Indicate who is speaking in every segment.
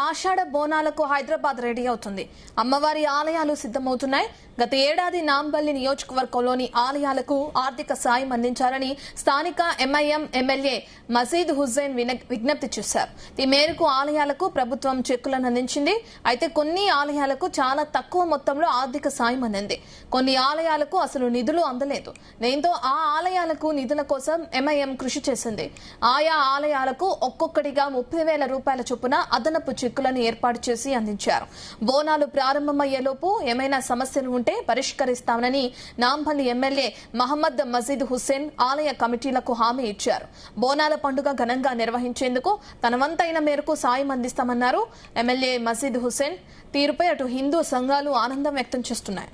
Speaker 1: ఆషాఢ బోనాలకు Hyderabad ready అవుతుంది. అమ్మవారి ఆలయాలు సిద్ధమవుతున్నాయి. గత ఏడాది నాంపల్లి నియోజకవర్గంలోని ఆలయాలకు ఆర్థిక సాయం అందించాలని స్థానిక ఎంఐఎం ఎమ్మెల్యే మసీద్ హుస్సేన్ విజ్ఞప్తి చేశారు. ఈ మేరకు ఆలయాలకు ప్రభుత్వం చెక్కులను అందించింది. అయితే కొన్ని ఆలయాలకు చాలా తక్కువ మొత్తంలో ఆర్థిక సాయం అందింది. కొన్ని ఆలయాలకు అసలు నిధులు అందలేదు. దీంతో ఆ ఆలయాలకు నిధుల కోసం ఎంఐఎం కృషి చేసింది. ఆయా ఆలయాలకు ఒక్కొక్కటిగా 30,000 రూపాయల చొప్పున అదనపు చెక్కులను ఏర్పాటు చేసి అందించారు. బోనాలు ప్రారంభమయ్యేలోపు ఏమైనా సమస్యలు ఉంటే పరిష్కరిస్తామని నాంపల్లి ఎమ్మెల్యే మహమ్మద్ మసీద్ హుస్సేన్ ఆలయ కమిటీలకు హామీ ఇచ్చారు. బోనాల పండుగ ఘనంగా నిర్వహించేందుకు తన వంతైన మేరకు సాయం అందిస్తామన్నారు. ఎమ్మెల్యే మసీద్ హుస్సేన్ తీరుపై అటు హిందూ సంఘాలు ఆనందం వ్యక్తం చేస్తున్నాయి.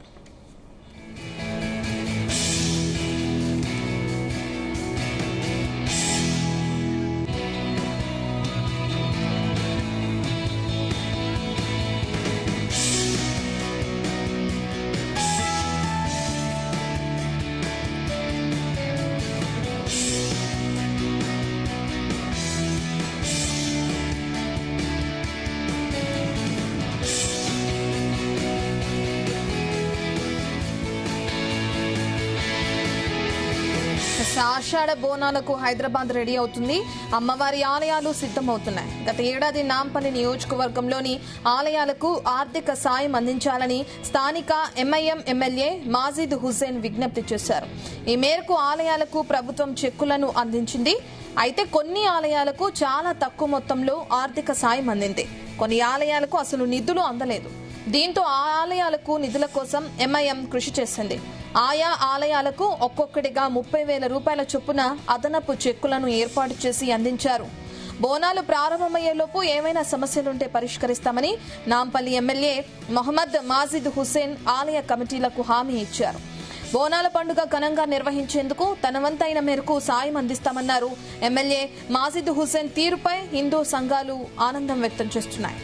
Speaker 1: ఆషాఢ బోనాలకు హైదరాబాద్ రెడీ అవుతుంది. అమ్మవారి ఆలయాలు సిద్ధమవుతున్నాయి. గత ఏడాది నాంపల్లి నియోజకవర్గంలోని ఆలయాలకు ఆర్థిక సాయం అందించాలని స్థానిక ఎంఐఎం ఎమ్మెల్యే మసీద్ హుస్సేన్ విజ్ఞప్తి చేశారు. ఈ మేరకు ఆలయాలకు ప్రభుత్వం చెక్కులను అందించింది. అయితే కొన్ని ఆలయాలకు చాలా తక్కువ మొత్తంలో ఆర్థిక సాయం అందింది. కొన్ని ఆలయాలకు అసలు నిధులు అందలేదు. దీంతో ఆ ఆలయాలకు నిధుల కోసం ఎంఐఎం కృషి చేసింది. ఆయా ఆలయాలకు ఒక్కొక్కటిగా 30,000 రూపాయల చొప్పున అదనపు చెక్కులను ఏర్పాటు చేసి అందించారు. బోనాలు ప్రారంభమయ్యేలోపు ఏమైనా సమస్యలుంటే పరిష్కరిస్తామని నాంపల్లి ఎమ్మెల్యే మహమ్మద్ మసీద్ హుస్సేన్ ఆలయ కమిటీలకు హామీ ఇచ్చారు. బోనాల పండుగ ఘనంగా నిర్వహించేందుకు తన వంతైన మేరకు సాయం అందిస్తామన్నారు. ఎమ్మెల్యే మసీద్ హుస్సేన్ తీరుపై హిందూ సంఘాలు ఆనందం వ్యక్తం చేస్తున్నాయి.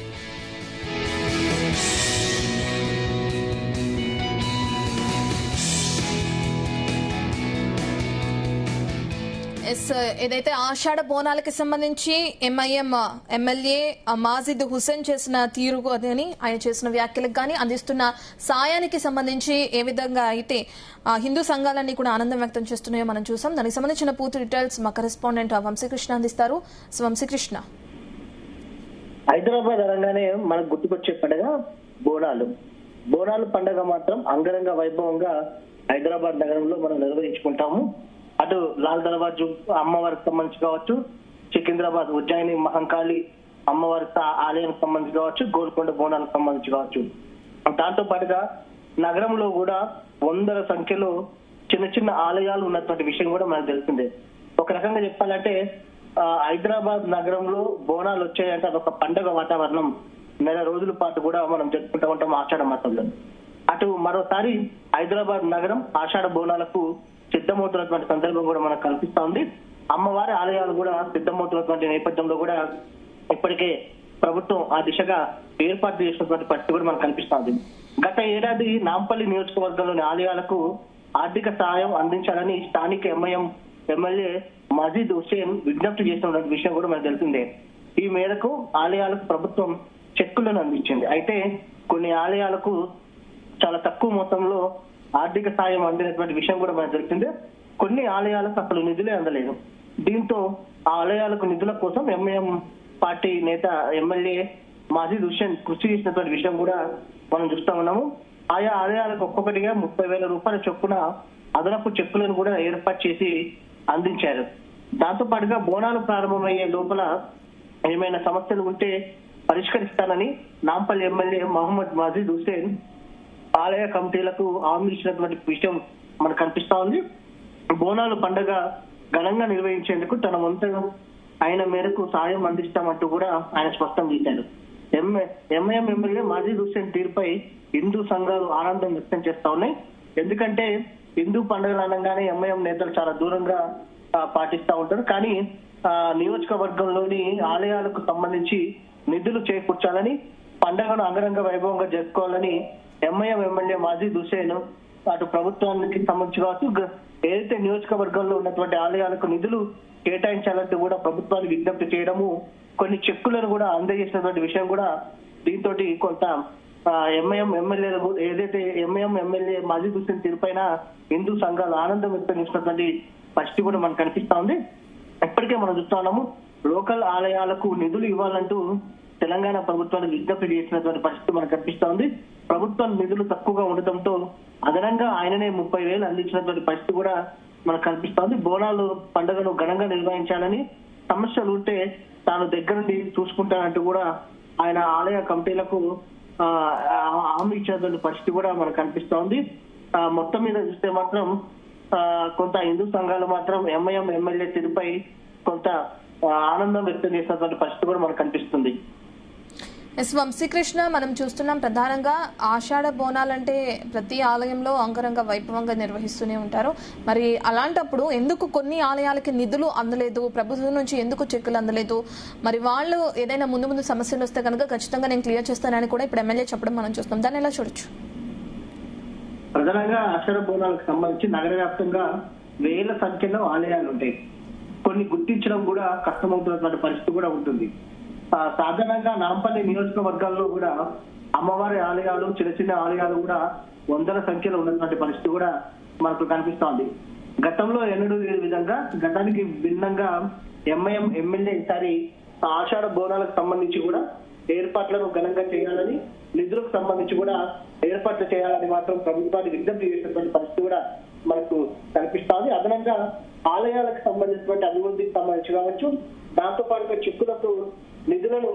Speaker 1: ఏదైతే ఆషాఢ బోనాలకి సంబంధించి ఎంఐఎం ఎమ్మెల్యే మసీద్ హుస్సేన్ చేసిన తీరు అని ఆయన చేసిన వ్యాఖ్యలకు గానీ అందిస్తున్న సాయానికి సంబంధించి ఏ విధంగా అయితే హిందూ సంఘాలన్నీ కూడా ఆనందం వ్యక్తం చేస్తున్నాయో మనం చూసాం. దానికి సంబంధించిన పూర్తి డీటెయిల్స్ మా కరెస్పాండెంట్ వంశీకృష్ణ అందిస్తారు. వంశీకృష్ణ,
Speaker 2: హైదరాబాద్ అనగానే మనకు గుర్తుకొచ్చే పండుగ బోనాలు పండుగ మాత్రం అంగరంగ వైభవంగా హైదరాబాద్ నగరంలో మనం నిర్వహించుకుంటాము. అటు లాల్ దర్వాజు అమ్మవారికి సంబంధించి కావచ్చు, సికింద్రాబాద్ ఉజ్జయిని మహంకాళి అమ్మవారి ఆలయానికి సంబంధించి కావచ్చు, గోల్కొండ బోనాలకు సంబంధించి కావచ్చు. దాంతో పాటుగా నగరంలో కూడా వందల సంఖ్యలో చిన్న చిన్న ఆలయాలు ఉన్నటువంటి విషయం కూడా మనకు తెలిసిందే. ఒక రకంగా చెప్పాలంటే హైదరాబాద్ నగరంలో బోనాలు వచ్చాయంటే అదొక పండుగ వాతావరణం నెల రోజుల పాటు కూడా మనం జరుపుకుంటూ ఉంటాం ఆషాఢ మాసంలో. అటు మరోసారి హైదరాబాద్ నగరం ఆషాఢ బోనాలకు సిద్ధమవుతున్నటువంటి సందర్భం కూడా మనకు కనిపిస్తా ఉంది. అమ్మవారి ఆలయాలు కూడా సిద్ధమవుతున్నటువంటి నేపథ్యంలో కూడా ఇప్పటికే ప్రభుత్వం ఆ దిశగా ఏర్పాటు చేసినటువంటి పరిస్థితి కూడా మనకు కనిపిస్తా ఉంది. గత ఏడాది నాంపల్లి నియోజకవర్గంలోని ఆలయాలకు ఆర్థిక సహాయం అందించాలని స్థానిక ఎంఐఎం ఎమ్మెల్యే మసీద్ హుస్సేన్ విజ్ఞప్తి చేసినటువంటి విషయం కూడా మనకు తెలిసిందే. ఈ మేరకు ఆలయాలకు ప్రభుత్వం చెక్కులను అందించింది. అయితే కొన్ని ఆలయాలకు చాలా తక్కువ మొత్తంలో ఆర్థిక సాయం అందినటువంటి విషయం కూడా మనకు తెలిసిందే. కొన్ని ఆలయాలకు అసలు నిధులే అందలేదు. దీంతో ఆ ఆలయాలకు నిధుల కోసం ఎంఐఎం పార్టీ నేత ఎమ్మెల్యే మసీద్ హుస్సేన్ కృషి చేసినటువంటి విషయం కూడా మనం చూస్తా ఉన్నాము. ఆయా ఆలయాలకు ఒక్కొక్కటిగా 30,000 రూపాయల చొప్పున అదనపు చెక్కులను కూడా ఏర్పాటు చేసి అందించారు. దాంతో పాటుగా బోనాలు ప్రారంభమయ్యే లోపల ఏమైనా సమస్యలు ఉంటే పరిష్కరిస్తానని నాంపల్లి ఎమ్మెల్యే మహమ్మద్ మసీద్ హుస్సేన్ ఆలయ కమిటీలకు హామీ ఇచ్చినటువంటి విషయం మనకు కనిపిస్తా ఉంది. బోనాలు పండుగ ఘనంగా నిర్వహించేందుకు తన వంతు ఆయన మేరకు సాయం అందిస్తామంటూ కూడా ఆయన స్పష్టం చేశారు. ఎంఐఎం ఎమ్మెల్యే మసీద్ హుస్సేన్ తీరుపై హిందూ సంఘాలు ఆనందం వ్యక్తం చేస్తా ఉన్నాయి. ఎందుకంటే హిందూ పండుగలు అనగానే ఎంఐఎం నేతలు చాలా దూరంగా పాటిస్తా ఉంటారు. కానీ నియోజకవర్గంలోని ఆలయాలకు సంబంధించి నిధులు చేకూర్చాలని, పండుగను అంగరంగ వైభవంగా జరుపుకోవాలని ఎంఐఎం ఎమ్మెల్యే మసీద్ హుస్సేన్ అటు ప్రభుత్వానికి సంబంధించి కావచ్చు, ఏదైతే నియోజకవర్గంలో ఉన్నటువంటి ఆలయాలకు నిధులు కేటాయించాలంటూ కూడా ప్రభుత్వానికి విజ్ఞప్తి చేయడము కొన్ని చెక్కులను కూడా అందజేసినటువంటి విషయం కూడా దీంతో కొంత ఎంఐఎం ఎమ్మెల్యేలు ఏదైతే ఎంఐఎం ఎమ్మెల్యే మజీద్ హుస్సేన్ తీరుపైన హిందూ సంఘాలు ఆనందం వ్యక్తం చేసినటువంటి పరిస్థితి కూడా మనకు కనిపిస్తా ఉంది. ఇప్పటికే మనం చూస్తా ఉన్నాము, లోకల్ ఆలయాలకు నిధులు ఇవ్వాలంటూ తెలంగాణ ప్రభుత్వానికి విజ్ఞప్తి చేసినటువంటి పరిస్థితి మనకు కనిపిస్తా ఉంది. ప్రభుత్వం నిధులు తక్కువగా ఉండటంతో అదనంగా ఆయననే 30,000 అందించినటువంటి పరిస్థితి కూడా మనకు కనిపిస్తా ఉంది. బోనాలు పండుగను ఘనంగా నిర్వహించాలని, సమస్యలు ఉంటే తాను దగ్గర నుండి చూసుకుంటానంటూ కూడా ఆయన ఆలయ కమిటీలకు హామీ ఇచ్చినటువంటి పరిస్థితి కూడా మనకు కనిపిస్తా ఉంది. మొత్తం మీద చూస్తే మాత్రం కొంత హిందూ సంఘాలు మాత్రం ఎంఐఎం ఎమ్మెల్యే తీరుపై కొంత ఆనందం వ్యక్తం చేసినటువంటి పరిస్థితి కూడా మనకు కనిపిస్తుంది.
Speaker 1: ఎస్ వంశీకృష్ణ, మనం చూస్తున్నాం ప్రధానంగా ఆషాఢ బోనాలంటే ప్రతి ఆలయంలో అంగరంగ వైభవంగా నిర్వహిస్తూనే ఉంటారు. మరి అలాంటప్పుడు ఎందుకు కొన్ని ఆలయాలకి నిధులు అందలేదు, ప్రభుత్వం నుంచి ఎందుకు చెక్కులు అందలేదు? మరి వాళ్ళు ఏదైనా ముందు సమస్యలు వస్తే కనుక ఖచ్చితంగా నేను క్లియర్ చేస్తానని కూడా ఇప్పుడు ఎమ్మెల్యే చెప్పడం మనం చూస్తాం. దాన్ని ఎలా చూడొచ్చు?
Speaker 2: ప్రధానంగా ఆషాఢ బోనాలకు సంబంధించి నగర వ్యాప్తంగా వేల సంఖ్యలో ఆలయాలు ఉంటాయి. కొన్ని గుర్తించడం కూడా కష్టమవుతున్నటువంటి పరిస్థితి కూడా ఉంటుంది. సాధారణంగా నాంపల్లి నియోజకవర్గాల్లో కూడా అమ్మవారి ఆలయాలు, చిన్న ఆలయాలు కూడా వందల సంఖ్యలో ఉన్నటువంటి పరిస్థితి కూడా మనకు కనిపిస్తోంది. గతంలో ఎన్నడూ లేని విధంగా గతానికి భిన్నంగా ఎంఐఎం ఎమ్మెల్యే ఈసారి ఆషాఢ బోనాలకు సంబంధించి కూడా ఏర్పాట్లను ఘనంగా చేయాలని, నిధులకు సంబంధించి కూడా ఏర్పాట్లు చేయాలని మాత్రం ప్రభుత్వాన్ని విజ్ఞప్తి చేసినటువంటి పరిస్థితి కూడా మనకు కనిపిస్తోంది. అదనంగా ఆలయాలకు సంబంధించినటువంటి అభివృద్ధికి సంబంధించి కావచ్చు, దాంతో పాటుగా చెక్కులకు నిధులను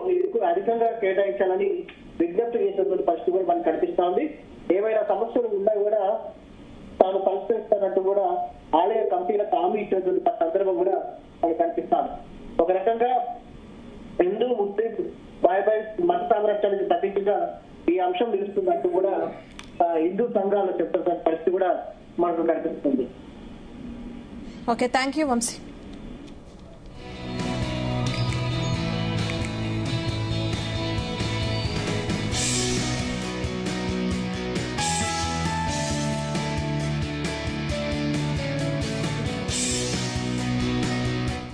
Speaker 2: అధికంగా కేటాయించాలని విజ్ఞప్తి చేసినటువంటి పరిస్థితి కూడా మనకు కనిపిస్తోంది. ఏమైనా సమస్యలు ఉన్నా కూడా తాను పరిష్కరిస్తానంటూ కూడా ఆలయ కమిటీలకు హామీ ఇచ్చినటువంటి సందర్భం కూడా మనకు కనిపిస్తోంది. ఒక రకంగా హిందూ ముస్లిం బాయ్ మత సామరస్యానికి ప్రతీకగా ఈ అంశం నిలుస్తున్నట్టు కూడా హిందూ సంఘాలు చెప్తున్న పరిస్థితి కూడా మనకు కనిపిస్తుంది.
Speaker 1: Okay, thank you Vamsi.